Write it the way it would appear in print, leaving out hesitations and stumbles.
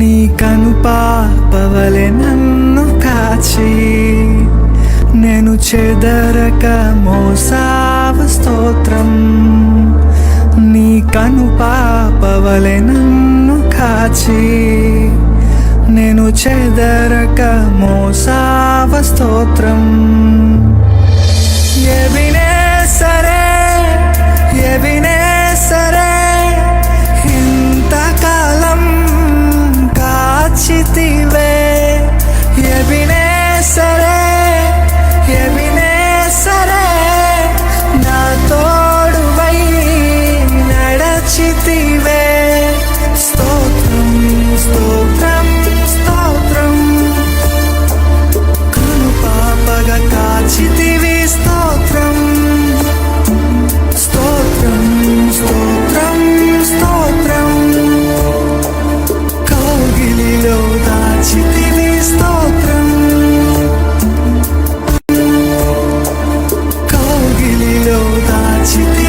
నీ కనుపాపవలె నన్ను కాచి నేను చెదరక మోసావ స్తోత్రం. నీ కనుపాపవలె నన్ను కాచి నేను చెదరక మోసావ స్తోత్రం. ఎబినేసరే ఎబినేసరే ఇంతకాలం కాచితివే. ఎబినేసరే ఎబినేసరే నా తోడువై నడచితివే. స్తోత్రం స్తోత్రం స్తోత్రం కనుపాపగా కాచితివి. స్తోత్రం స్తోత్రం స్తోత్రం స్తోత్రం కౌగిలిలో దాచితివి. స్తోత్రం కౌగిలిలో దాచితివి.